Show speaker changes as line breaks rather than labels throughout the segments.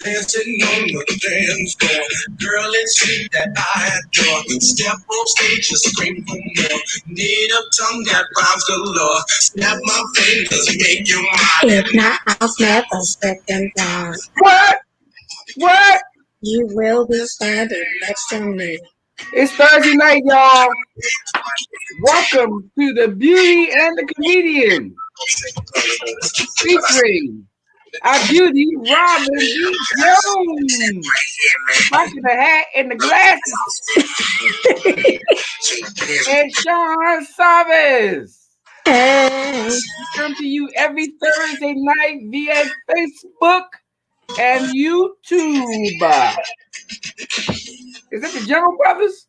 Dancing on the dance floor, girl, it's sweet that I adore. Step on stage and scream for more. Need a tongue that rhymes galore. Snap my fingers, make you mine. If not, I'll snap a second time.
What? What?
You will be standing next to me.
It's Thursday night, y'all. Welcome to the Beauty and the Comedian, featuring our beauty, Robin B. Jones. Rocking the hat and the glasses. And Sean Savas.
Hey.
Come to you every Thursday night via Facebook and YouTube. Is that the Jungle Brothers?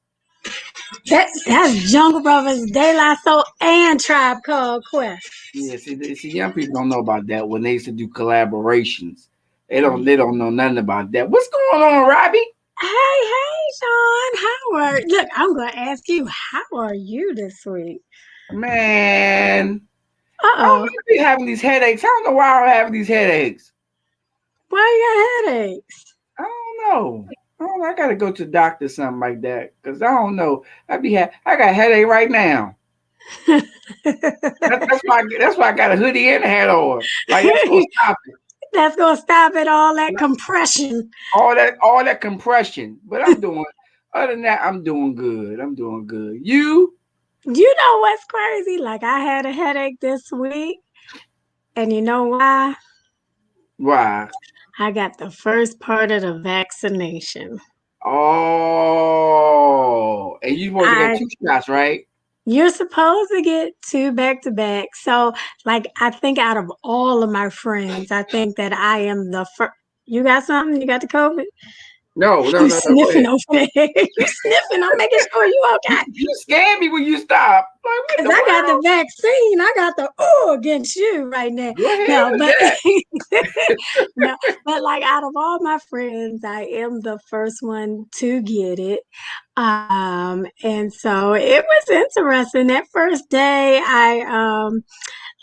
That's Jungle Brothers, De La Soul, and Tribe Called Quest.
Yeah, see, young people don't know about that when they used to do collaborations. They don't know nothing about that. What's going on, Robbie?
Hey, Sean. Look, I'm gonna ask you, how are you this week?
Man. I be having these headaches. I don't know why I'm having these headaches.
Why you got headaches?
I don't know. I gotta go to the doctor or something like that. Cause I don't know. I got a headache right now. that's why I got a hoodie and a hat on. Like that's gonna stop it.
That's gonna stop it, all that compression.
All that compression. But I'm doing other than that, I'm doing good. You
know what's crazy? Like I had a headache this week. And you know why?
Why?
I got the first part of the vaccination.
Oh, and you supposed to get 2 shots, right?
You're supposed to get 2 back-to-back. So, like, I think out of all of my friends, I think that I am the first. You got something? You got the COVID?
No.
Sniffing over there. You sniffing. I'm making sure you okay.
You scared me when you stopped.
Because I got the vaccine. I got the against you right now. But like out of all my friends, I am the first one to get it. And so it was interesting. That first day, I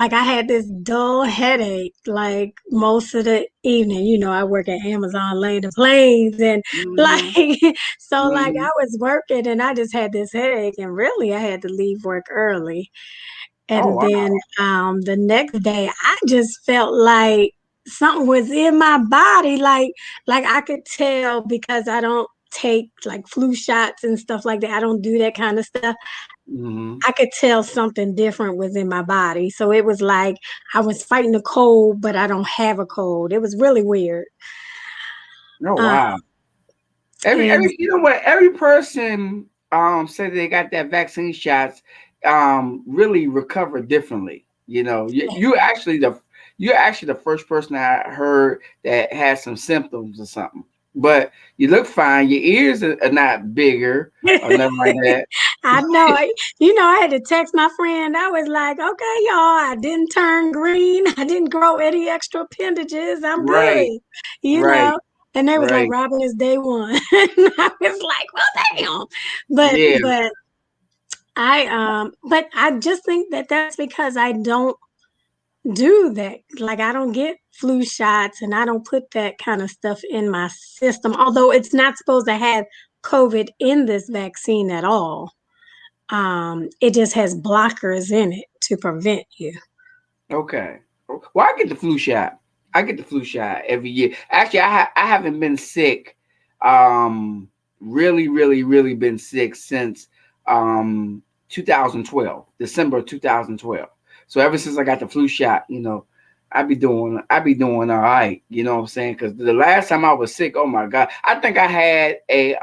had this dull headache like most of the evening. You know, I work at Amazon laying the planes and I was working and I just had this headache and really I had to leave work early. And then the next day I just felt like something was in my body. Like I could tell because I don't take like flu shots and stuff like that. I don't do that kind of stuff. I could tell something different was in my body. So it was like I was fighting a cold, but I don't have a cold. It was really weird.
Oh, wow. You know what? Every person said they got that vaccine shots really recover differently. You know, you're actually the first person I heard that has some symptoms or something. But you look fine. Your ears are not bigger or nothing like that.
I know. I had to text my friend. I was like, okay, y'all, I didn't turn green. I didn't grow any extra appendages. I'm good. You know? And they was like, Robin, it's day one. And I was like, well, damn. But I just think that that's because I don't do that. Like I don't get flu shots and I don't put that kind of stuff in my system, although it's not supposed to have COVID in this vaccine at all. It just has blockers in it to prevent you.
Okay. Well, I get the flu shot. Every year. Actually, I haven't been sick. Really been sick since 2012, December 2012. So ever since I got the flu shot, you know, I be doing all right. You know what I'm saying? Because the last time I was sick, oh my God, I think I had a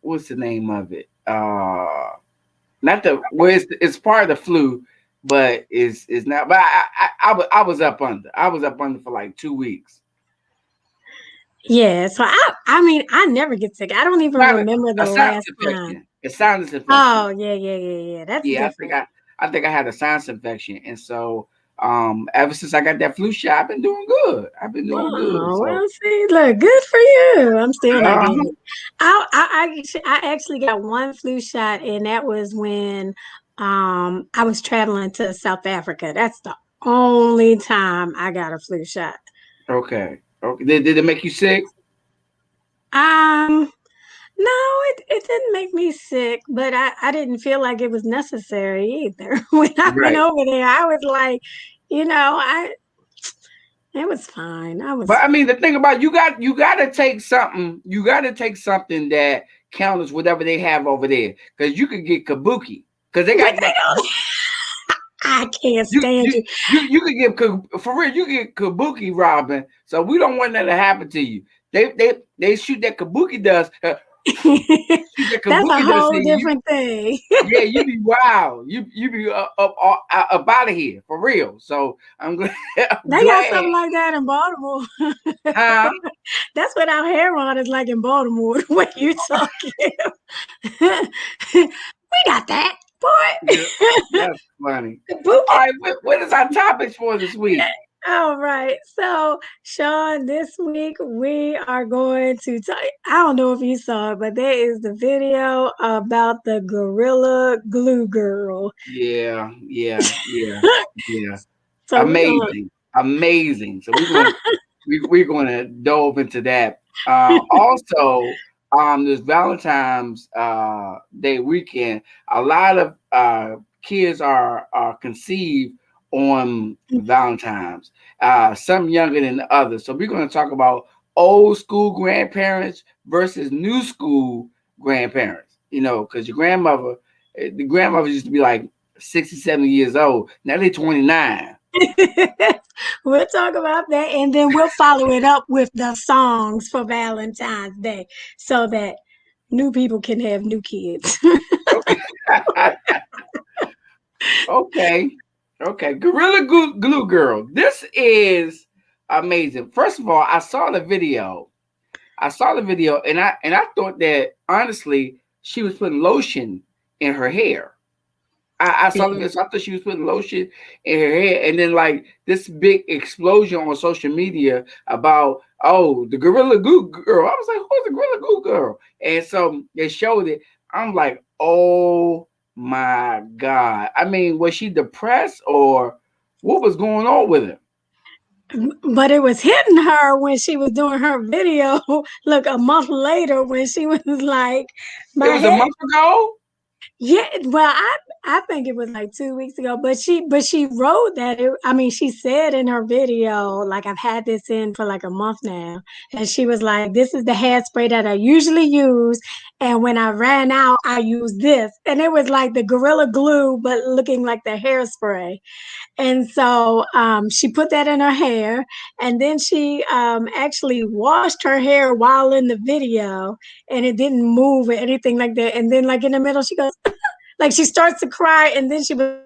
what's the name of it? It's part of the flu, but it's not. But I was up under. I was up under for like 2 weeks.
Yeah, so I mean I never get sick. I don't even remember the last time.
It's sinus infection.
Oh yeah. That's different.
I think I had a sinus infection, and so ever since I got that flu shot, I've been doing good.
So. Well, see, look, good for you. I'm still not getting it. I actually got one flu shot, and that was when I was traveling to South Africa. That's the only time I got a flu shot.
Okay. Okay. Did it make you sick?
No, it didn't make me sick, but I didn't feel like it was necessary either. When I went
Right.
over there, I was like, I it was fine. I
But
was
I mean, the thing about you got to take something. You got to take something that counters whatever they have over there, because you could get kabuki. Because they
but
got
they
that.
don't I can't
You
stand
you
you.
you could get for real. You get kabuki robbing. So we don't want that to happen to you. They shoot that kabuki dust. Shoot that
That's a
kabuki dust
whole
in you.
different thing.
Yeah, you be wild. You be up out of here for real. So I'm glad. I'm
They got
glad.
something like that in Baltimore.
Huh?
That's what our hair on is like in Baltimore. What you talking? We got that, boy.
Yeah, that's funny. All
Bookie.
right, what is our topics for this week?
All right. So, Sean, this week we are going to talk. I don't know if you saw it, but there is the video about the Gorilla Glue Girl.
Yeah, yeah, yeah, yeah.
So we're going
Amazing, amazing. So we're gonna delve into that. Also, this Valentine's Day weekend, a lot of kids are conceived on Valentine's. Some younger than others. So we're gonna talk about old school grandparents versus new school grandparents. You know, because the grandmother used to be like 60, 70 years old. Now they're 29.
we'll talk about that, and then we'll follow it up with the songs for Valentine's Day, so that new people can have new kids.
Okay. Okay. Okay. Glue Girl. This is amazing. First of all, I saw the video. I thought that honestly she was putting lotion in her hair. I saw this. I thought she was putting lotion in her hair, and then like this big explosion on social media about the Gorilla Glue Girl. I was like, who's the Gorilla Glue Girl? And so they showed it. I'm like, oh my god. I mean, was she depressed or what was going on with her?
But it was hitting her when she was doing her video. Look, a month later when she was like,
It
my
was a
head.
month ago.
Yeah, well, I think it was like 2 weeks ago, but she wrote that I mean, she said in her video, like I've had this in for like a month now, and she was like, "This is the hairspray that I usually use, and when I ran out, I used this," and it was like the Gorilla Glue, but looking like the hairspray. And so she put that in her hair, and then she actually washed her hair while in the video, and it didn't move or anything like that. And then, like in the middle, she goes, like she starts to cry, and then she was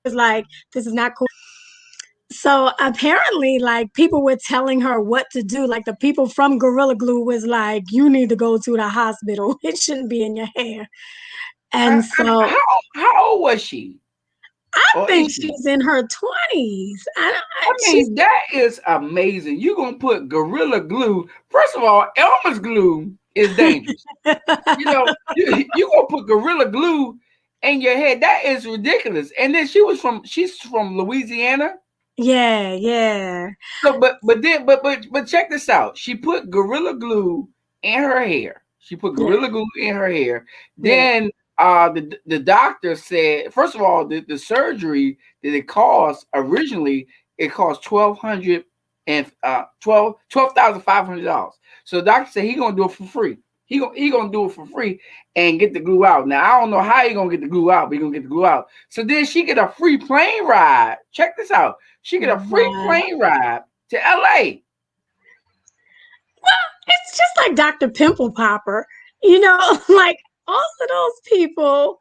like, "This is not cool." So apparently, like people were telling her what to do. Like the people from Gorilla Glue was like, "You need to go to the hospital. It shouldn't be in your hair." And so
How old was she?
I
Or is
think
she?
she's in her 20s.
I
She's
mean, that is amazing. You're gonna put Gorilla Glue. First of all, Elmer's glue is dangerous. You know, you gonna put Gorilla Glue in your head. That is ridiculous. And then she's from Louisiana.
Yeah, yeah,
So but check this out. She put Gorilla Glue in her hair. She put
yeah,
Gorilla Glue in her hair.
yeah,
Then the doctor said, first of all, the surgery that it cost originally, it cost $12,500. So the doctor said he gonna do it for free. He gonna do it for free and get the glue out. Now I don't know how he gonna get the glue out, but he gonna get the glue out. So then she get a free plane ride. Check this out. She get a free
wow.
plane ride to LA.
Well, it's just like Dr. Pimple Popper, you know, like all of those people.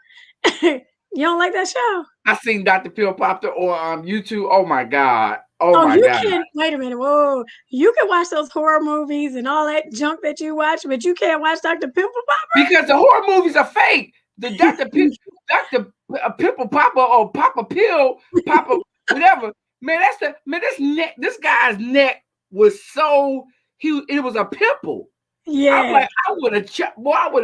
You don't like that show?
I seen Dr. Phil Popper on YouTube. Oh my God. Oh
Oh,
my
you
God.
can wait a minute. Whoa, you can watch those horror movies and all that junk that you watch, but you can't watch Dr. Pimple
Because the horror movies are fake. The Dr. Pimple Popper or Papa Pill, Papa whatever. Man, this guy's neck was so it was a pimple. I'm
Yeah.
like, I would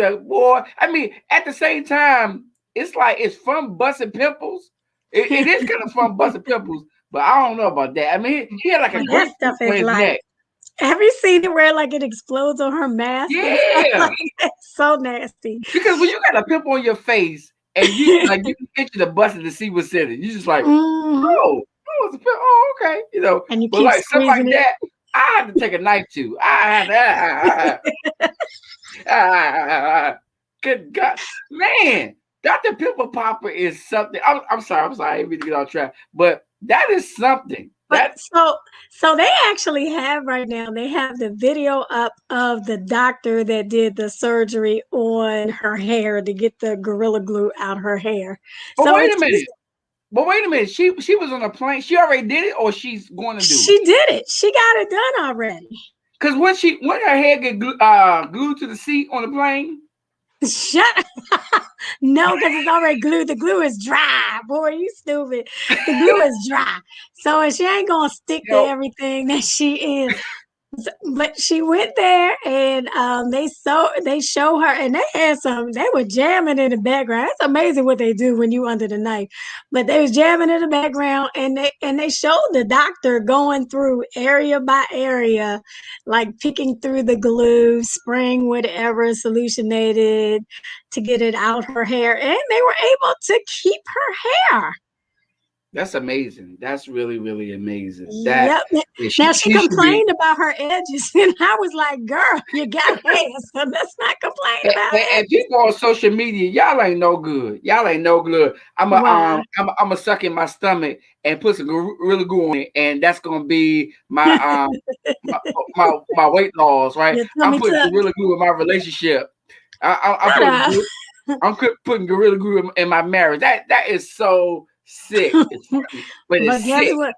have boy. I mean, at the same time, it's like it's from busting pimples. It is kind of from busting pimples, but I don't know about that. I mean, he had like a
that
grip
stuff
on
is
his
like.
neck.
Have you seen it where like it explodes on her mask and stuff
Yeah,
like that? So nasty.
because when you got a pimple on your face and you like you can picture the busted to see what's in it, you just like,
Mm-hmm.
it's a pimple. Oh, okay,
And you
But
keep
like stuff like
squeezing it.
that, I had to take a knife to. I had to. Good God, man, Dr. Pimple Popper is something. I'm sorry, I didn't mean to get off track, but that is something.
But
That
so they actually have right now, they have the video up of the doctor that did the surgery on her hair to get the Gorilla Glue out her hair.
But
So
wait
it's
a minute. But wait a minute. She was on a plane. She already did it, or she's going to do it.
she did it. She got it done already.
Because when her hair get glued to the seat on the plane.
Shut No, because it's already glued. The glue is dry. Boy, you stupid. The glue is dry. So she ain't gonna stick to everything that she is. But she went there and they show her and they were jamming in the background. It's amazing what they do when you under the knife. But they was jamming in the background and they showed the doctor going through area by area, like picking through the glue, spraying whatever solution needed to get it out her hair, and they were able to keep her hair.
That's amazing. That's really, really amazing.
Yep. Now she complained about her edges, and I was like, "Girl, you got hair, so let's not complain about it."
And people on social media, y'all ain't no good. Y'all ain't no good. I'm a suck in my stomach and put some Gorilla Glue on it, and that's gonna be my my weight loss, right? I'm putting Gorilla Glue in my relationship. I'm putting Gorilla Glue in my marriage. That is so sick. It's funny, but it's
guess
sick.
what?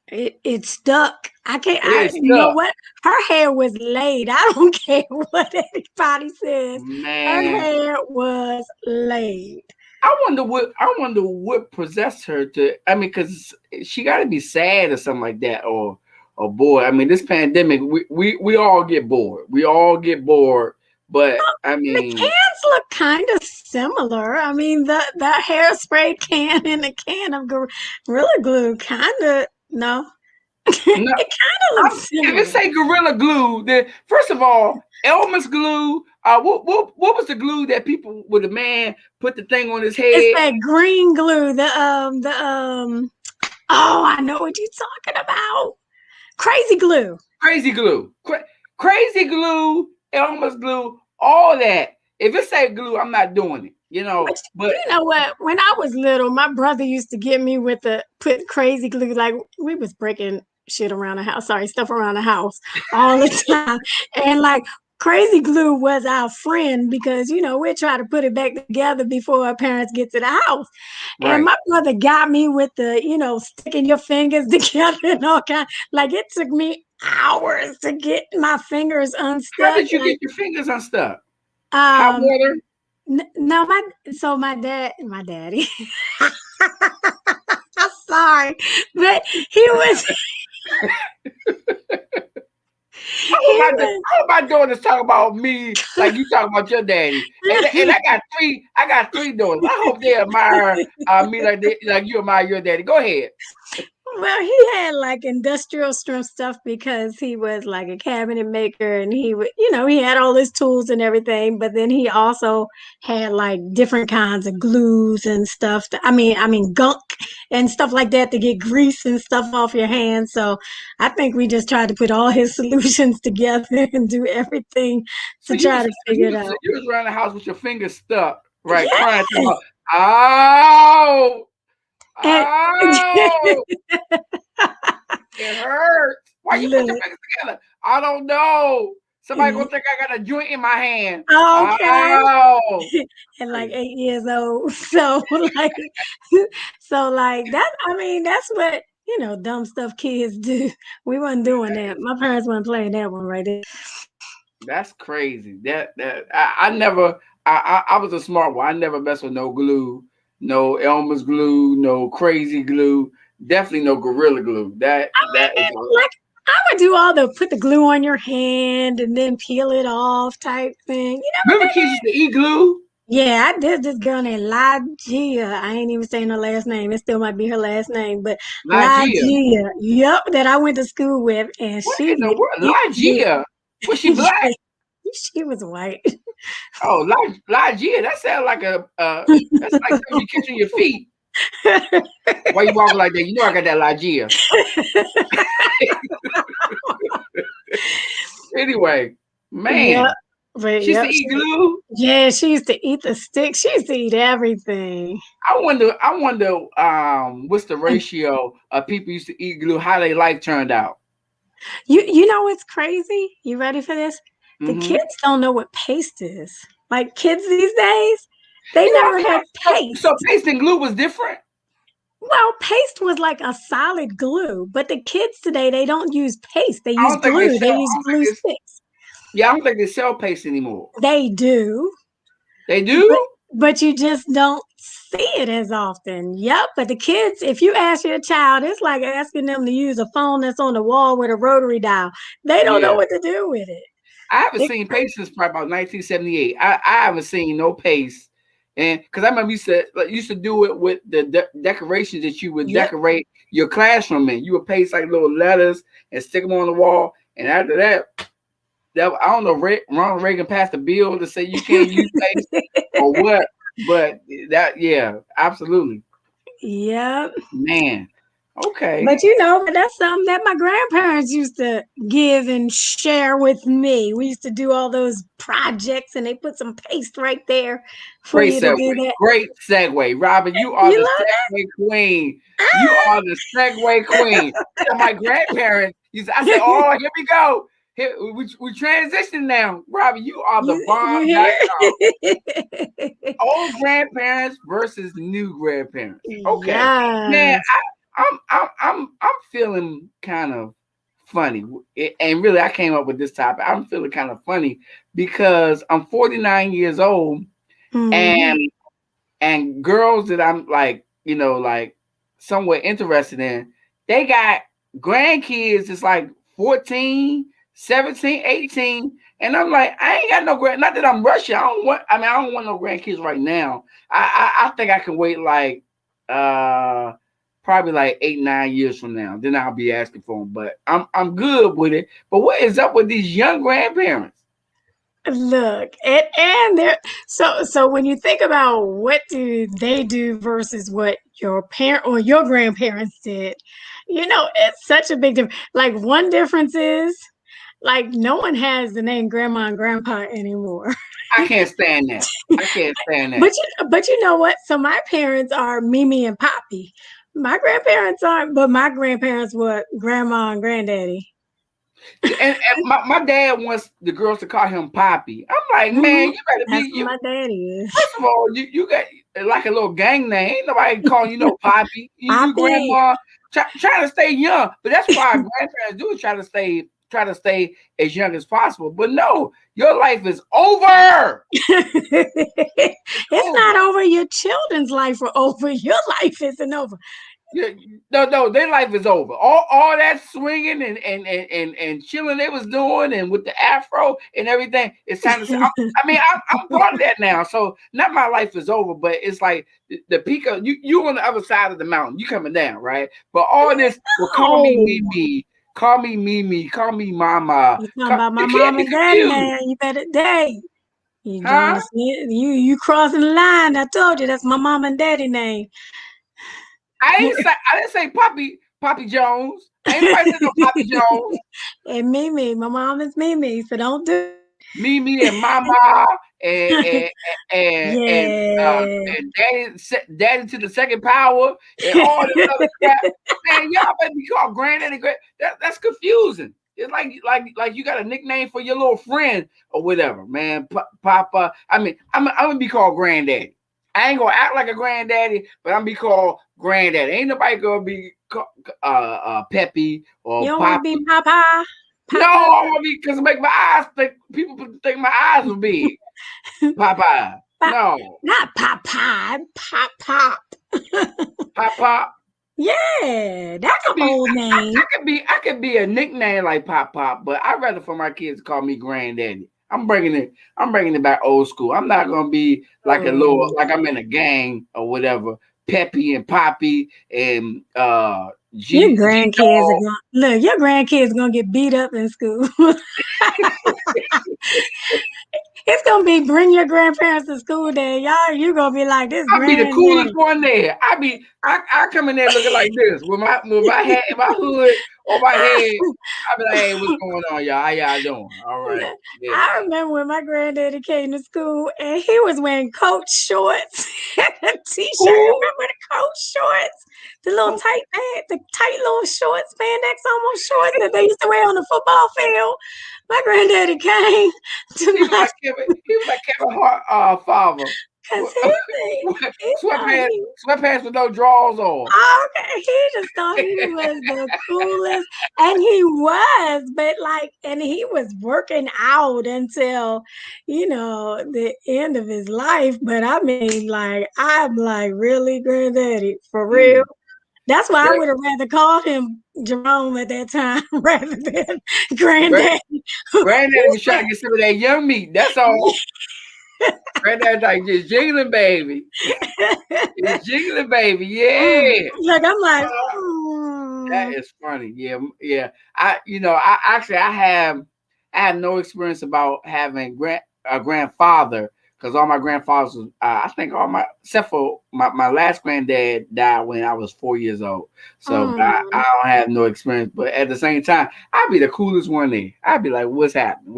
It stuck. I can't. You know what? Her hair was laid. I don't care what anybody says.
Man.
Her hair was laid.
I wonder what possessed her to. I mean, because she got to be sad or something like that, or bored. I mean, this pandemic, we all get bored. We all get bored. But I mean,
the cans look kind of similar. I mean, the hairspray can and the can of Gorilla Glue kind of no. It kind of looks similar.
If it say Gorilla Glue, then first of all, Elmer's glue. What was the glue that people with a man put the thing on his head?
It's that green glue. Oh, I know what you're talking about. Crazy glue.
Crazy glue. Crazy glue. Elmer's glue. All that. If it say glue, I'm not doing it. You know, but
you know what? When I was little, my brother used to get me with put crazy glue. Like we was breaking shit around the house. Sorry, stuff around the house all the time. And like crazy glue was our friend because we'd try to put it back together before our parents get to the house. Right. And my brother got me with the sticking your fingers together and all kind. Like it took me hours to get my fingers unstuck.
How did you get your fingers unstuck? Hot water?
No, my daddy. I'm sorry, but he was.
How my daughters talk about me like you talk about your daddy? And I got three daughters. I hope they admire me like you admire your daddy. Go ahead.
Well, he had like industrial strength stuff because he was like a cabinet maker and he would, he had all his tools and everything, but then he also had like different kinds of glues and stuff. I mean gunk and stuff like that to get grease and stuff off your hands. So I think we just tried to put all his solutions together and do everything to try to figure it out.
You was around the house with your fingers stuck, right? Yes. Crying, oh! Oh, it hurts. Why you put your fingers together? I don't know. Somebody gonna think I got a joint in my hand.
Okay. Oh. And like 8 years old. So like that. I mean, that's what dumb stuff kids do. We wasn't doing that. My parents weren't playing that one right there.
That's crazy. I never. I was a smart one. I never messed with no glue. No Elmer's glue, no crazy glue, definitely no Gorilla Glue. I
would do all put the glue on your hand and then peel it off type thing.
Remember kids used to eat glue?
Yeah, I did this girl named Lygia. I ain't even saying her last name. It still might be her last name, but
Lygia.
Lygia. Yep, that I went to school with, and
What
she
in the
would
world?
eat me.
Lygia? Was she black?
She was white.
Oh, Lygia. That sounds like that's like something you catch on your feet. Why you walking like that? You know I got that Lygia. Anyway,
Yep,
man,
but
she used to
yep,
eat glue.
yeah, she used to eat the sticks. She used to eat everything.
I wonder, what's the ratio of people used to eat glue, how their life turned out.
You know what's crazy? You ready for this? The
Mm-hmm.
kids don't know what paste is. Like kids these days, they
You know,
never had
so
paste.
paste and glue was different.
Well, paste was like a solid glue, but the kids today they don't use paste. They
I
use
don't think they
glue.
sell.
They
I
use
don't
glue
think they.
sticks.
Yeah, I don't think they sell paste anymore.
They do,
They
but
do.
you just don't see it as often. Yep, but the kids, if you ask your child, it's like asking them to use a phone that's on the wall with a rotary dial. They don't know
Yeah,
what to do with it.
I haven't
It's
seen paste since probably about 1978. I haven't seen no paste, and because I remember used to do it with the decorations that you would
Yep.
decorate your classroom in. You would paste like little letters and stick them on the wall, and after that I don't know. Ronald Reagan passed a bill to say you can't use paste or what, but that yeah, absolutely,
Yep.
man. Okay,
But but that's something that my grandparents used to give and share with me. We used to do all those projects and they put some paste right there for
great
you to
segue.
do that.
Great segue, Robin. You are
You
the
love
segue queen. You
that?
are the segue queen. So my grandparents, I said,
Ah!
oh, here we go. Here, we transition now. Robin, you are the
You hear?
bomb.com. Old grandparents versus new grandparents. Okay, man,
Yes.
I'm feeling kind of funny, and really, I came up with this topic. I'm feeling kind of funny because I'm 49 years old,
Mhm.
and girls that I'm like, like somewhat interested in, they got grandkids. It's like 14, 17, 18. And I'm like, I ain't got no not that I'm rushing. I don't want no grandkids right now. I think I can wait like probably like 8, 9 years from now. Then I'll be asking for them. But I'm good with it. But what is up with these young grandparents?
Look, and there so when you think about what do they do versus what your parent or your grandparents did, it's such a big difference. Like one difference is like no one has the name grandma and grandpa anymore.
I can't stand that. I can't stand
But
that.
you know what? So my parents are Mimi and Poppy. My grandparents aren't, but my grandparents were grandma and granddaddy.
And my dad wants the girls to call him Poppy. I'm like, man,
Mhm.
you better
That's
be.
what my daddy is.
First of all, you got like a little gang name. Ain't nobody calling you no Poppy. You
Poppy.
grandma. Trying to stay young, but that's why our grandparents do is try to stay as young as possible. But no, your life is over.
It's not
Over.
over. Your children's life or over. Your life isn't over.
Yeah, no, their life is over. All that swinging and chilling they was doing, and with the afro and everything, it's time to say. I'm part of that now. So not my life is over, but it's like the peak of you on the other side of the mountain. You coming down, right? But all this, well, call me
Oh,
Mimi, call me Mimi, call me Mama.
you talking about my
You can't
mom
be
and daddy
confused,
now? You better day. You
huh?
John Smith. You crossing the line. I told you that's my mom and daddy name.
I didn't say Poppy Jones. Ain't nobody said no Poppy Jones.
And Mimi, my mom is Mimi, so don't do.
Mimi and Mama and and and and, uh,
Yeah.
and daddy to the second power and all this other crap. Man, y'all better be called granddaddy. That's confusing. It's like you got a nickname for your little friend or whatever, man. Papa. I'm gonna be called granddaddy. I ain't gonna act like a granddaddy, but I'm gonna be called granddaddy. Ain't nobody gonna be called, Peppy
You
or
don't want to be
Poppy.
Papa?
No,
Papa?
I want to be because make my eyes think people think my eyes will be Popeye.
Pop,
No,
not Papa. Pop, pop.
pop pop.
Yeah,
I
that's an
could be
old
I
name.
could be I could be a nickname like Pop Pop, but I'd rather for my kids to call me Granddaddy. I'm bringing it. I'm bringing it back old school. I'm not gonna be like a little, like I'm in a gang or whatever. Peppy and Poppy and
Your
G
grandkids are
Dog.
going look. Your grandkids gonna get beat up in school. It's gonna be bring your grandparents to school day, y'all. You gonna be like this
I be the coolest
granddaddy.
one there. I come in there looking like this with my hat, my hood on my head. I be like, hey, what's going on, y'all? How y'all doing? All right, yeah.
I remember when my granddaddy came to school and he was wearing coat shorts and a t-shirt.
Who?
Remember the coat shorts? The little
Who?
tight pants, the tight little shorts, spandex almost shorts that they used to wear on the football field. My granddaddy came
He
to
was
my
like Kevin. He was like Kevin Hart, father.
because he thought
Sweatpants,
he
sweatpants with no drawers on.
okay, he just thought he was the coolest, and he was, but like, and he was working out until, the end of his life. But I mean, like, I'm like, really, granddaddy, for real?
Mm.
That's why I
Gra-
would have rather called him Jerome at that time rather than
gra-
granddaddy.
Granddaddy was trying to get some of that young meat. That's all. Granddaddy like just jiggling, baby. It's jiggling, baby. Yeah.
Like I'm like,
That is funny. Yeah, yeah. I actually I have no experience about having a grandfather because all my grandfathers was, I think all my except for my last granddad died when I was 4 years old. So I don't have no experience. But at the same time, I'd be the coolest one there. I'd be like, "What's happening?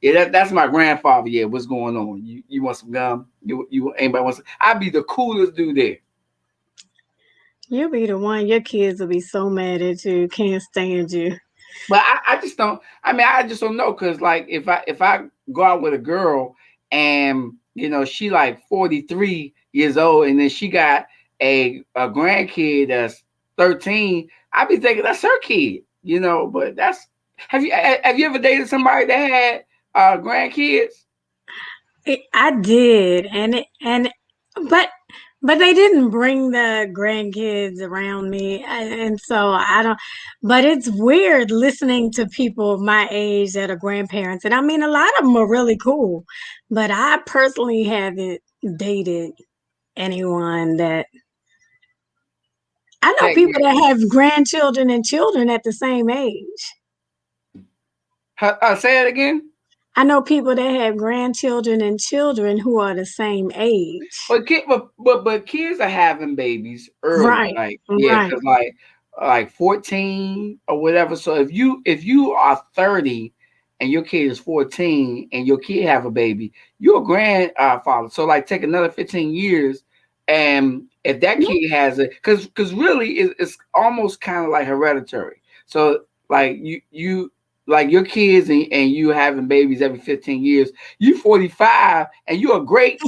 That's my grandfather. Yeah, what's going on? You want some gum? You anybody wants? I'd be the coolest dude there.
you'll be the one. Your kids will be so mad at you, can't stand you.
But I just don't. I mean, I just don't know because like if I go out with a girl and she like 43 years old and then she got a grandkid that's 13, I'd be thinking that's her kid. But that's have you ever dated somebody that had grandkids?
I did, but they didn't bring the grandkids around me, and so I don't. But it's weird listening to people my age that are grandparents, and I mean, a lot of them are really cool, but I personally haven't dated anyone that. I know
That
people that have grandchildren and children at the same age.
say it again.
I know people that have grandchildren and children who are the same age.
But kids are having babies early,
Right,
like yeah,
right.
because like 14 or whatever. So if you are 30 and your kid is 14 and your kid have a baby, you're a grandfather. So like take another 15 years, and if that kid has it, because really it's almost kind of like hereditary. So like you like your kids and you having babies every 15 years, you 45 and you're a great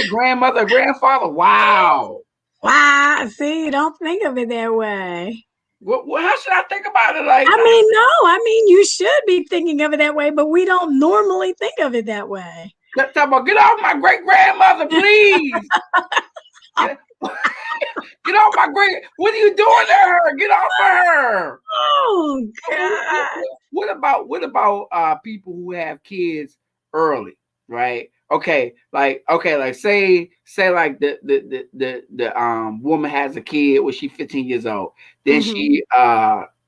grandmother, grandfather. Wow.
Wow, see, don't think of it that way.
How should I think about it? Like,
I mean, no, I mean, you should be thinking of it that way, but we don't normally think of it that way.
talk about get off my great grandmother, please. Get, get off my great. What are you doing to her? Get off of her.
Oh,
What, what,
God.
what about people who have kids early, right? Okay, like say like the woman has a kid when she's 15 years old, then
Mm-hmm.
she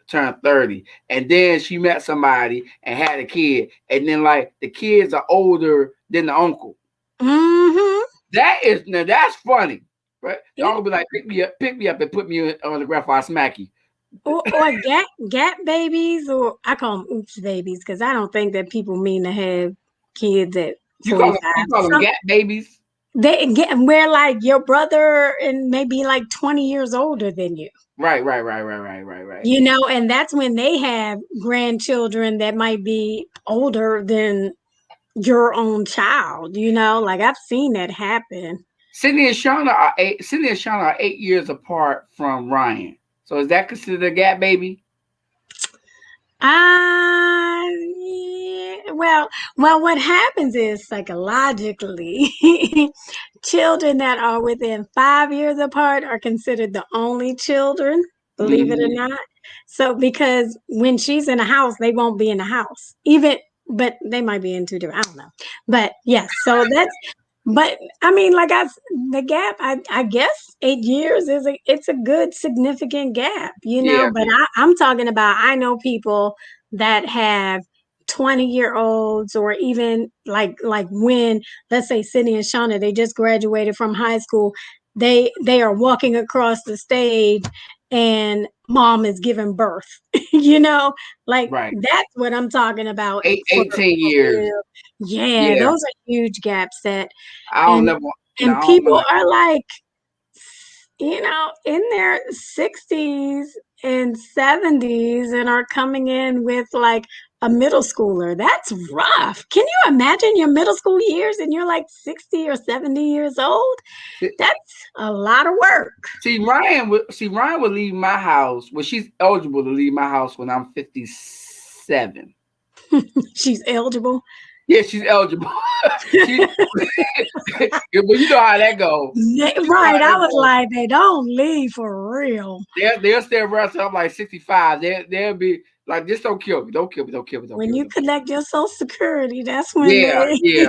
turned 30, and then she met somebody and had a kid, and then like the kids are older than the uncle.
Mm-hmm.
Now that's funny, right? The
It,
uncle be like, pick me up, and put me on the ground before I smack you.
or gap babies, or I call them oops babies because I don't think that people mean to have kids at
You call them
45.
you call them gap babies.
They get where like your brother and maybe like 20 years older than you.
Right.
And that's when they have grandchildren that might be older than your own child, like I've seen that happen.
Sydney and Shauna are 8 years apart from Ryan. So is that considered a gap baby?
Yeah. Well, what happens is psychologically, children that are within 5 years apart are considered the only children, believe it or
Mm-hmm.
not. So, because when she's in the house, they won't be in the house. Even but they might be in two different. I don't know. But yes, so that's. But I mean, the gap. I guess 8 years is it's a good significant gap, you know.
Yeah,
But I'm talking about. I know people that have 20-year-olds, or even like when, let's say, Sydney and Shauna, they just graduated from high school. They are walking across the stage, and mom is giving birth. You know, like
right.
that's what I'm talking about
Eight,
for
18
for
years.
real. Yeah,
Yeah.
those are huge gaps that
I don't
and
never. No,
and
I don't
people
know.
are like, in their 60s and 70s and are coming in with like a middle schooler. That's rough. Can you imagine your middle school years and you're like 60 or 70 years old? That's a lot of work.
Ryan would leave my house. Well, she's eligible to leave my house when I'm 57.
She's eligible.
Yeah, she's eligible. she, but you know how that goes. You know how
Right. I
that
was
goes.
like, they don't leave for real.
They'll stay around till I'm like 65. They'll be like, just don't kill me. Don't kill me. Don't kill me. Don't
When
kill me.
you
Don't kill me.
collect your social security, that's when
Yeah,
they
yeah.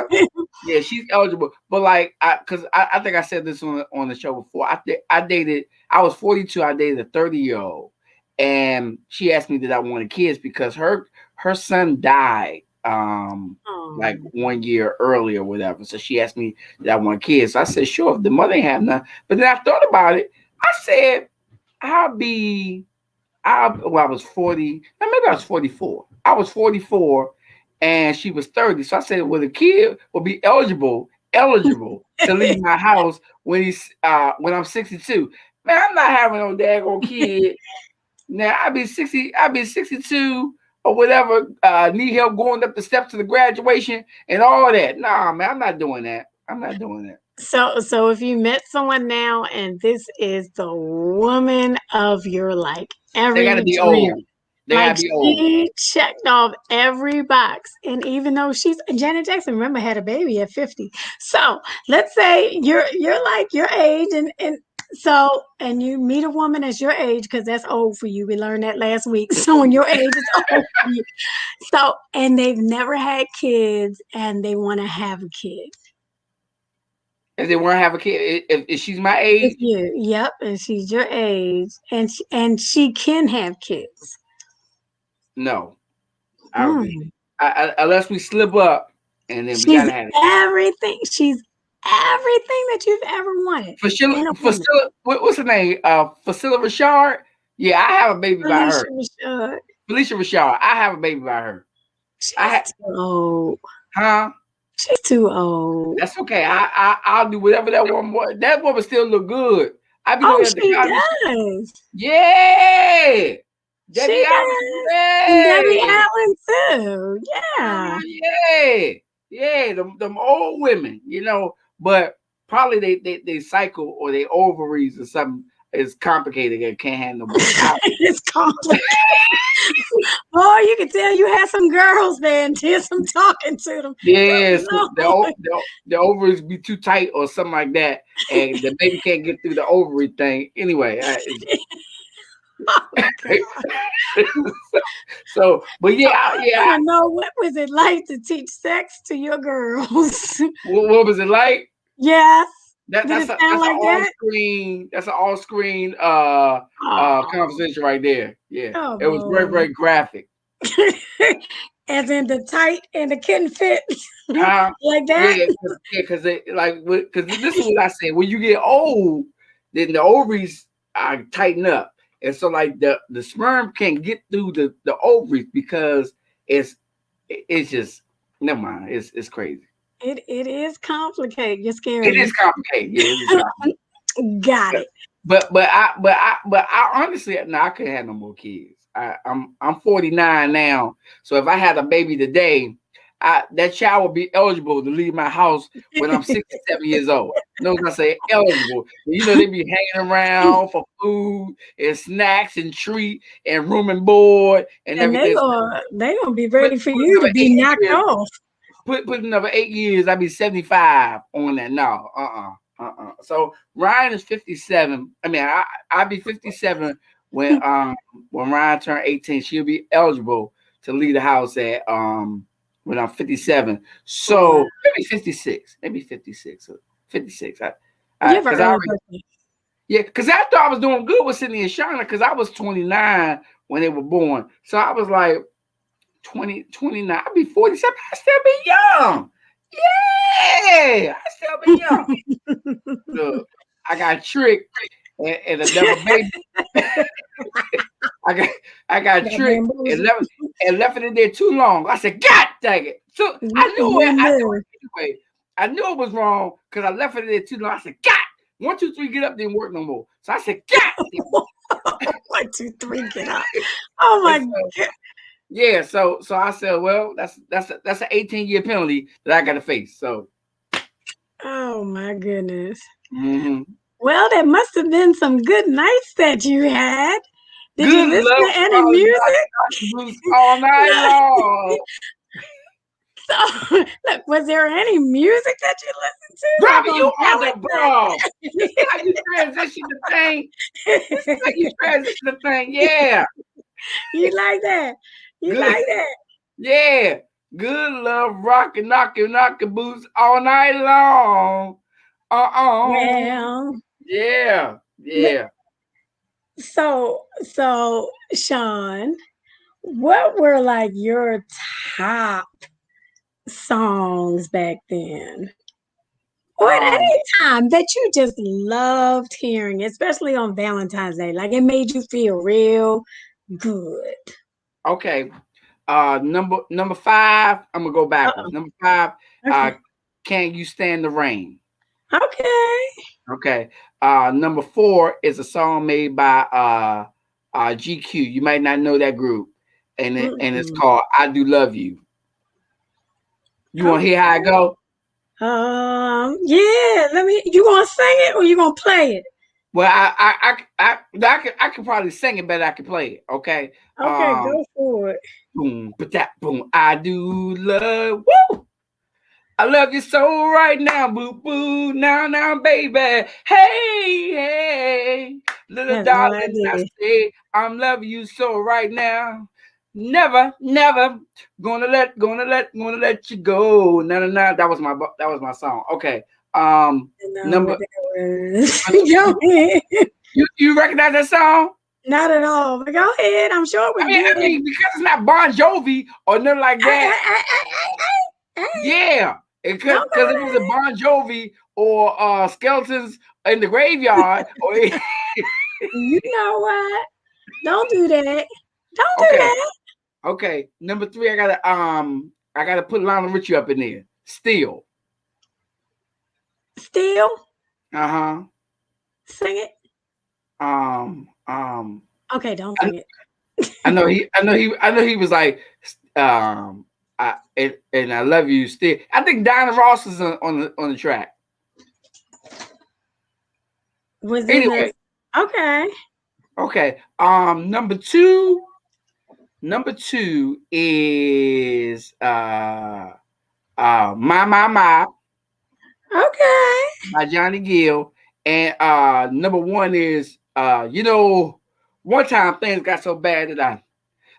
Yeah, she's eligible, but like, I think I said this on the show before. I dated. I was 42. I dated a 30-year-old, and she asked me did I wanted kids because her son died like
Oh.
1 year earlier or whatever. So she asked me did I want kids. So I said sure. If the mother ain't have none, but then I thought about it. I said I'll be. I was 40. Now maybe I was 44. I was 44 and she was 30. So I said, well, the kid will be eligible to leave my house when I'm 62. Man, I'm not having no daggone kid. Now I'll be 62 or whatever, need help going up the steps to the graduation and all that. Nah, man, I'm not doing that. I'm not doing that.
So if you met someone now and this is the woman of your like
They gotta
every
be
dream,
old. They
like
gotta be old.
she checked off every box, and even though she's Janet Jackson, remember, had a baby at 50. So let's say you're like your age, and so and you meet a woman as your age because that's old for you. We learned that last week. So when your age is old for you, so and they've never had kids and they want to have a kid.
If they want to have a kid, if she's my
With
age,
you, yep, and she's your age, and she can have kids.
no. I refuse.
Mm.
Unless we slip up, and then we
She's
gotta have it.
everything. She's everything that you've ever wanted in a woman.
What's her name? Facilla Rashard. Yeah, I have a baby by her.
Alicia Rashad.
Felicia Rashard. I have a baby by her. I
She's
had,
too old.
huh?
She's too old.
That's okay. I'll do whatever that woman wants. That woman still look good. I be
Oh,
looking at the
she
comments.
does.
Yeah, Debbie
She
Allen.
does. And Debbie
Yeah,
Allen too. Yeah.
yeah, yeah. Them old women, but probably they cycle or they ovaries or something is complicated and can't handle more.
It's complicated. Oh, you can tell you had some girls there and did some talking to them.
Yes,
Lord.
the ovaries be too tight or something like that, and the baby can't get through the ovary thing. Anyway,
Oh, God.
but yeah,
I want to know, what was it like to teach sex to your girls?
what was it like?
Yes.
That
Did
that's
it
a
sound
that's an
like
all
that?
screen
Oh,
conversation right there. Yeah, it was very
oh.
very graphic.
As in the tight and the couldn't fit like that.
Yeah, because this is what I said. When you get old, then the ovaries tighten up, and so like the sperm can't get through the ovaries because it's just never mind. It's crazy.
It is complicated. You're
It
scaring
is
me.
complicated. Yeah, it is complicated.
Got it.
But I honestly no, I couldn't have no more kids. I'm 49 now, so if I had a baby today, that child would be eligible to leave my house when I'm 67 years old. Notice I say eligible. They be hanging around for food and snacks and treat and room and board and
And
everything.
they gonna be
Put,
ready for
put
you to
another
be
eight
knocked
years.
off.
Put another 8 years. I'd be 75 on that. No, So Ryan is 57. I mean, I'll be 57 when Ryan turned 18. She'll be eligible to leave the house at when I'm 57. So maybe 56. Maybe 56. 56.
You have an early birthday.
Yeah, because I thought I was doing good with Sydney and Shauna because I was 29 when they were born. So I was like 29. I'd be 47. I still be young. Yeah, I still be young. Look, I got tricked and a double baby. I got tricked and left it in there too long. I said, God dang it. So I knew it. Anyway. I knew it was wrong because I left it in there too long. I said, God, 1, 2, 3, get up, didn't work no more. So I said, God.
1, 2, 3, get up. Oh my God.
Yeah, so I said, well, that's an 18-year penalty that I got to face. So.
Oh my goodness.
Mm-hmm.
Well, there must have been some good nights that you had. Did
good
you listen to any music?
All night long.
So, look, was there any music that you listened to?
Robbie, you on the ball. This is how you transition the thing. This is how you transition the thing. Yeah.
You like that? You like that?
Yeah. Good love, rockin', knockin' boots all night long.
Well.
Yeah. Yeah.
So, Sean, what were like your top songs back then? Or at any time that you just loved hearing, especially on Valentine's Day, like it made you feel real good.
Okay. Number 5, I'm gonna go backwards. Number 5, Can You Stand the Rain? Okay. Number 4 is a song made by GQ. You might not know that group. And it's called I Do Love You. You want to hear how I go?
Yeah. You gonna sing it or you gonna play it?
Well, I could probably sing it better than I can play it. Okay.
Okay, go for it.
Boom, boom. I do love. Woo! I love you so right now, boo boo. Now, baby. Hey, little darling. I say I'm loving you so right now. Never gonna let you go. No. That was my song. Okay. Number. You recognize that song?
Not at all. But go ahead. I'm sure it was good.
I mean, because it's not Bon Jovi or nothing like that. Yeah. Because if it was a Bon Jovi or Skeletons in the Graveyard, or
you know what? Don't do that. Don't do that.
Okay. Number 3, I gotta put Lionel Richie up in there. Still. Uh-huh.
Sing it. Okay, don't sing it.
I know he was like and I love you still. I think Diana Ross is on the track.
Was anyway.
Okay. Number 2 is My.
Okay.
By Johnny Gill. And number 1 is one time things got so bad that I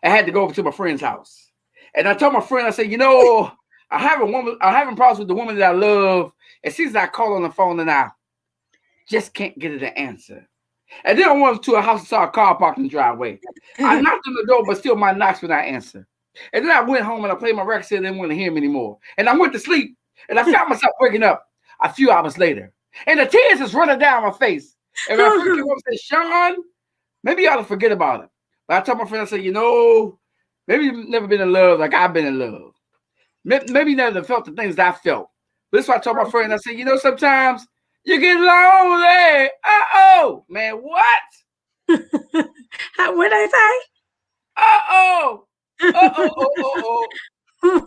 had to go over to my friend's house. And I told my friend, I said, I'm having problems with the woman that I love. And since I call on the phone and I just can't get her to answer. And then I went to a house and saw a car parked in the driveway. I knocked on the door, but still my knocks would not answer. And then I went home and I played my record and didn't want to hear him anymore. And I went to sleep and I found myself waking up a few hours later. And the tears is running down my face. And my friend came up and said, Sean, maybe you ought to forget about it. But I told my friend, I said, maybe you've never been in love like I've been in love. Maybe you never felt the things that I felt. But that's why I told my friend, I said, sometimes you get lonely. Uh-oh. Man, what?
What'd I say?
Uh-oh.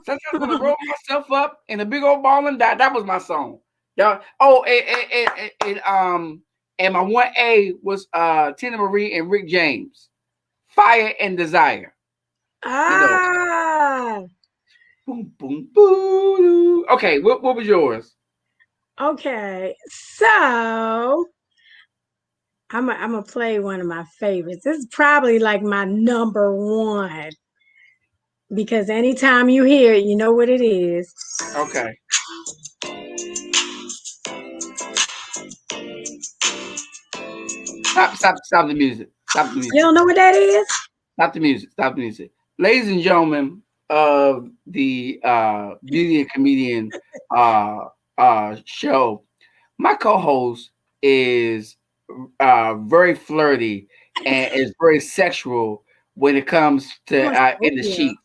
Sometimes when I roll myself up in a big old ball and die, that was my song. And my 1A was Tina Marie and Rick James. Fire and Desire. Boom, boom, boom. Okay, what was yours?
Okay, so I'm gonna play one of my favorites. This is probably like my number 1. because anytime you hear it, you know what it is.
Okay. Stop the music. Stop the
You
music.
don't know what that is?
Stop the music. Stop the music. Ladies and gentlemen of the Beauty and Comedian show, my co-host is very flirty and is very sexual when it comes to in the sheet.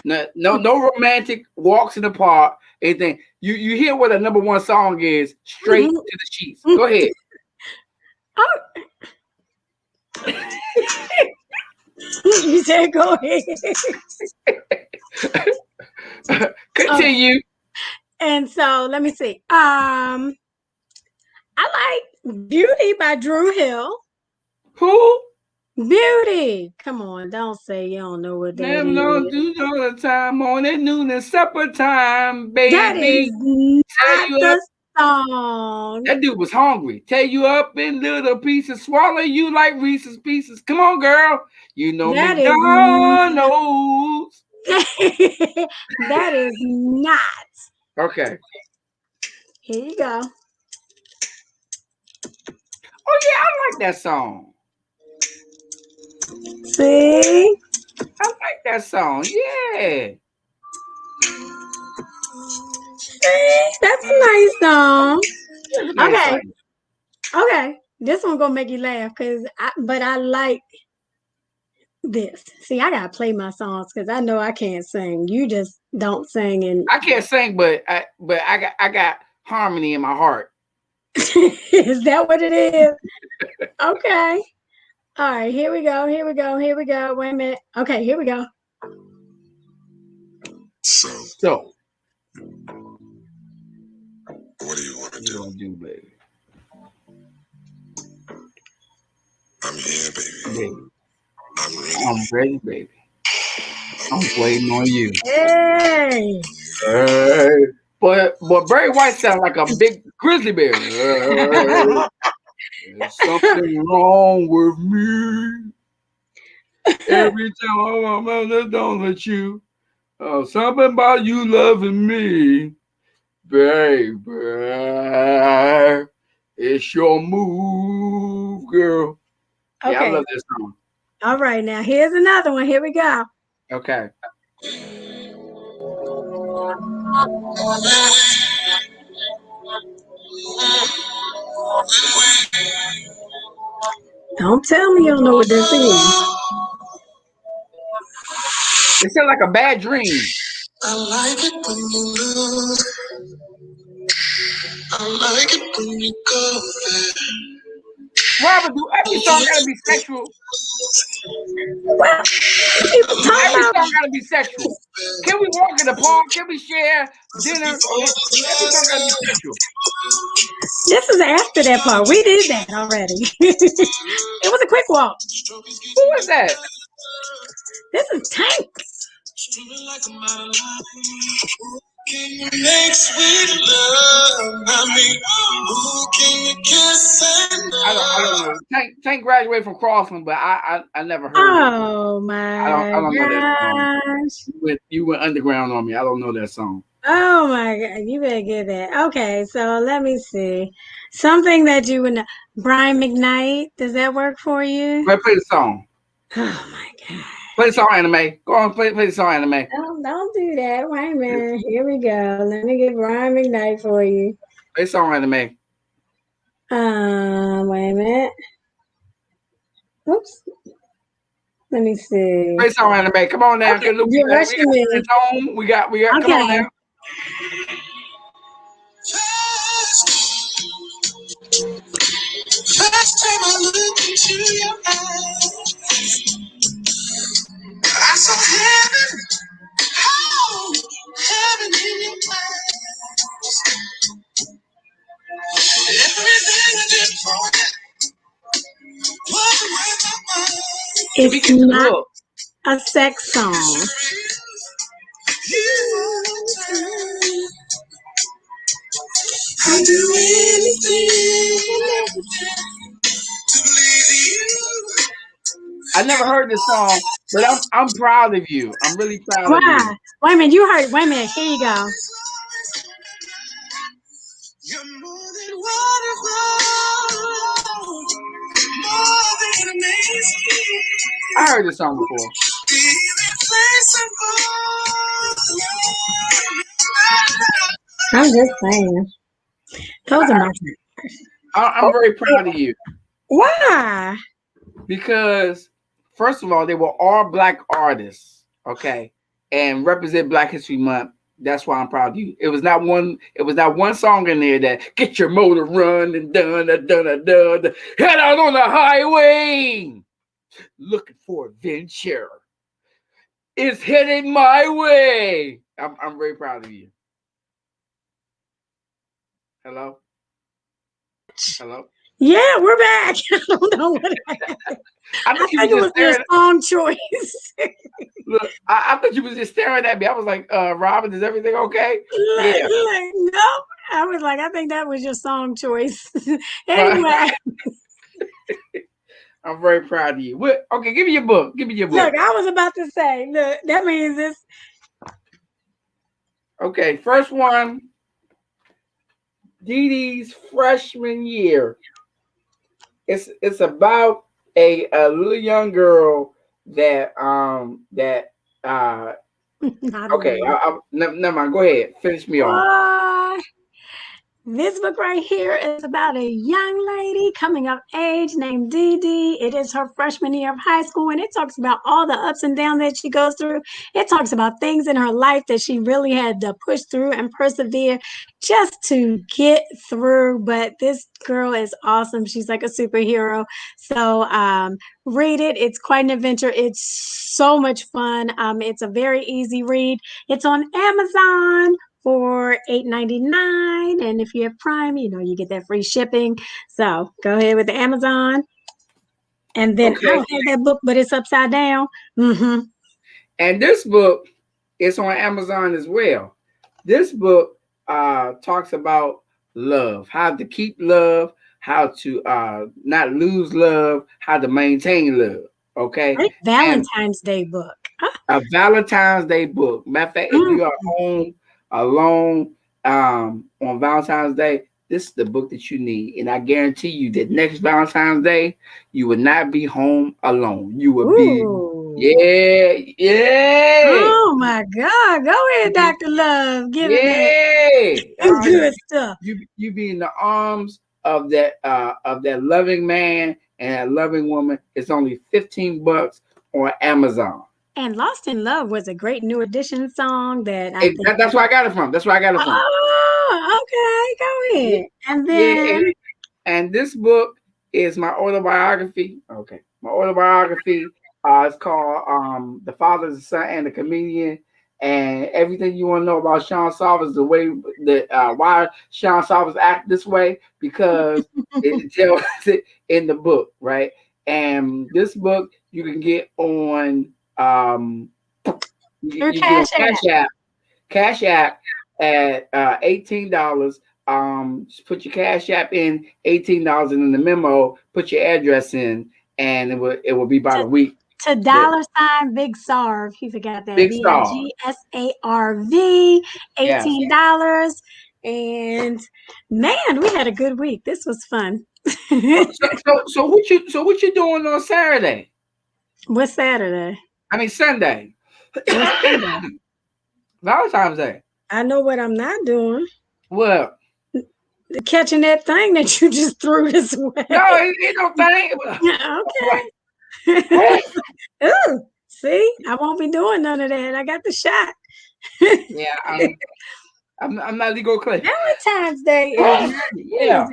No romantic walks in the park. Anything. You hear what the number one song is? Straight to the sheets. Go ahead.
You said go ahead.
Continue.
And so let me see. I like Beauty by Dru Hill.
Who?
Beauty. Come on, don't say you don't know what that is.
Do all the time on at noon and supper time, baby.
That is not the song.
That dude was hungry. Tear you up in little pieces, swallow you like Reese's Pieces. Come on, girl. You know that McDonald's.
That is not.
Okay.
Here you go.
Oh yeah, I like that song.
See?
I like that song. Yeah.
See? That's a nice song. Okay. Okay. This one gonna make you laugh but I like this. See, I gotta play my songs because I know I can't sing. You just don't sing, and
I can't sing, but I got harmony in my heart.
Is that what it is? Okay. All right, here we go. Wait a minute. Okay, here we go.
So what do you want to do,
baby?
I'm here, baby.
I'm ready, baby. I'm waiting on you.
Hey.
But Barry White sounds like a big grizzly bear. There's something wrong with me. Every time I'm don't let you. Something about you loving me, baby. It's your move, girl.
Okay.
Yeah, I love this song.
All right, now here's another one. Here we go.
Okay.
Don't tell me you don't know what this is.
It sounds like a bad dream.
I like it when you lose. I like it when you go there.
Robert, do every song gotta be sexual?
Well,
every song gotta be sexual. Can we walk in the park? Can we share dinner? Every song gotta be sexual.
This is after that part. We did that already. It was a quick walk.
Who is that?
This is Tank.
Can you make sweet love? Who can you kiss and
I don't know. Tank graduated from Crossland, but I never heard
it. Oh my
I don't know that song. You went underground on me. I don't know that song.
Oh my God, you better get that. Okay, so let me see. Something that you would know. Brian McKnight, does that work for you?
Play the song.
Oh my God.
Play the song, Anime. Go on, play the song, Anime.
Don't do that. Wait a minute. Here we go. Let me get Brian McKnight for you.
Play the song, Anime.
Wait a minute. Oops. Let me see.
Play the song, Anime. Come on now.
Okay, you're rushing me.
We got. Okay. Come on now.
First time I looked into your eyes, I saw heaven, oh, heaven in your eyes. Everything I did for you wasn't worth my mind.
It's not a sex song.
I'd do anything to please you.
I never heard this song, but I'm proud of you. I'm really proud of you.
Why? Wait a minute, you heard. Wait a minute, here you go.
You're more than wonderful, more than amazing.
I heard this song before.
I'm just saying. Those are my
I'm very proud of you
Why?
because, first of all, they were all black artists, okay, and represent Black History Month. That's why I'm proud of you. It was not one. It was not one song in there that get your motor running, dun dun dun dun, dun, head out on the highway, looking for adventure. It's heading my way. I'm very proud of you. Hello. Hello.
Yeah, we're back. I don't know what happened. I think it was your song choice.
Look, I thought you was just staring at me. I was like, Robin, is everything okay?
Yeah. No, I was like, I think that was your song choice. Anyway.
I'm very proud of you. Okay, give me your book. Give me your book.
Look, I was about to say, look, that means it's
okay. First one, Dee Dee's freshman year. It's about a little young girl that okay. Never mind. Go ahead. Finish me off.
This book right here is about a young lady coming of age named Dee Dee. It is her freshman year of high school, and it talks about all the ups and downs that she goes through. It talks about things in her life that she really had to push through and persevere just to get through. But this girl is awesome. She's like a superhero. So read it. It's quite an adventure. It's so much fun. It's a very easy read. It's on Amazon for $8.99, and if you have Prime, you get that free shipping. So go ahead with the Amazon, and then I don't have that book, but it's upside down. Mm-hmm.
And this book is on Amazon as well. This book talks about love, how to keep love, how to not lose love, how to maintain love. Okay,
Valentine's Day book.
A Valentine's Day book. Matter of fact, if you are home alone on Valentine's Day, this is the book that you need, and I guarantee you that next Valentine's Day you will not be home alone. You will be
Oh my God, go ahead, Dr. Love, give it good stuff.
You be in the arms of that loving man and that loving woman. It's only $15 on Amazon.
And Lost in Love was a great New Edition song that
that's where I got it from. That's where I got it from.
Oh, okay. Go ahead. And then
and this book is my autobiography. Okay. My autobiography. It's called The Father, the Son, and the Comedian. And everything you want to know about Sean Salvas, the way that why Sean Salvas act this way, because it tells it in the book, right? And this book you can get on you Cash App at $18. Just put your Cash App in, $18, and in the memo put your address in, and it will be about a week.
To $Big Sarv. He forgot that.
Big Sarv.
GSARV. $18. And man, we had a good week. This was fun.
So what you doing on Saturday?
What's Saturday?
I mean Sunday. Valentine's Day.
I know what I'm not doing.
What?
Catching that thing that you just threw this way.
No, it ain't no thing.
Okay. Ooh, see, I won't be doing none of that. I got the shot.
Yeah, I'm not legal clip.
Valentine's Day. God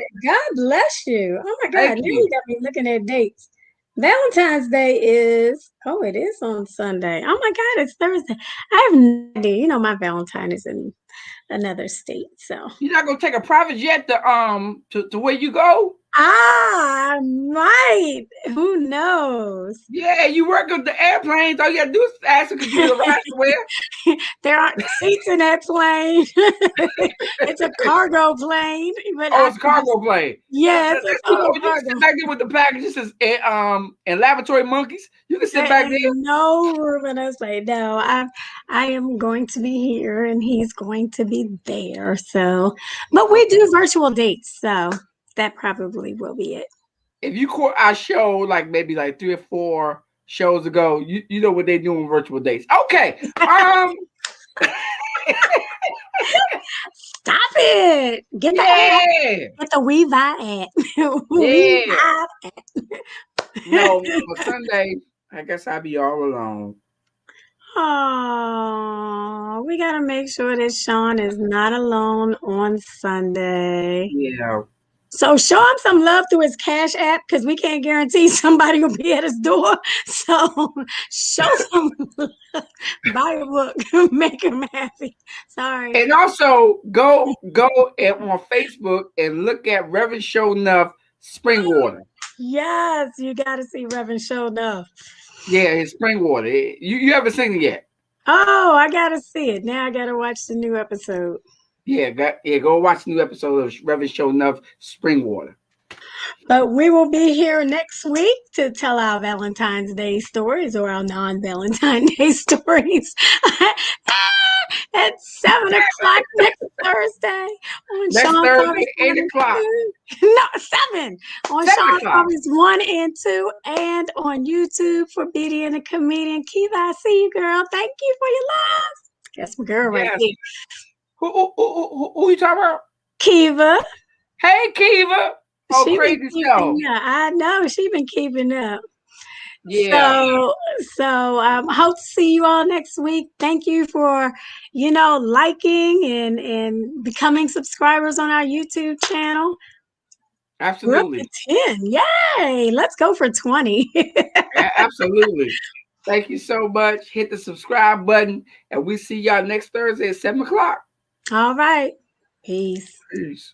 bless you. Oh my God, now you got me looking at dates. Valentine's Day is it is on Sunday. Oh my God, it's Thursday. I have no idea. My Valentine is in another state. So
you're not gonna take a private jet to where you go?
I might. Who knows?
Yeah, you work with the airplanes. All you gotta do is ask them, could you get a ride somewhere?
There aren't seats in that plane. It's a cargo plane. But
Oh, it's a cargo plane.
yeah, it's a small
You can
cargo.
sit back there with the packages and laboratory monkeys. You can sit back there.
No room in us plane. No, I am going to be here and he's going to be there. So, but we do virtual dates, so that probably will be it.
If you caught our show like maybe like 3 or 4 shows ago, you know what they do on virtual dates. Okay.
Stop it. Get the app. Get the WeVi app.
Yeah. No, Sunday, I guess I'll be all alone.
Oh, we gotta make sure that Sean is not alone on Sunday.
Yeah.
So show him some love through his Cash App because we can't guarantee somebody will be at his door. So show some love. Buy a book, make him happy. Sorry.
And also go and on Facebook and look at Reverend Show Enough Spring Water.
Yes, you gotta see Reverend Show Enough.
Yeah, his Spring Water. You haven't seen it yet?
Oh, I gotta see it. Now I gotta watch the new episode.
Yeah, go watch the new episode of Reverend Show Enough Spring Water.
But we will be here next week to tell our Valentine's Day stories or our non-Valentine's Day stories at 7 o'clock next Thursday. On
Next
Sean
Thursday,
Thomas
8 o'clock.
No, 7 on
7
Sean
o'clock.
Thomas 1 and 2 and on YouTube for Beatty and the Comedian. Kiva, I see you, girl. Thank you for your love. That's my girl right there.
Who you talking about?
Kiva.
Hey, Kiva. Oh,
She
crazy show.
I know she been keeping up.
Yeah.
So hope to see you all next week. Thank you for, liking and becoming subscribers on our YouTube channel.
Absolutely.
We're up to 10. Yay. Let's go for 20.
Absolutely. Thank you so much. Hit the subscribe button and we see y'all next Thursday at 7 o'clock.
All right. Peace.
Peace.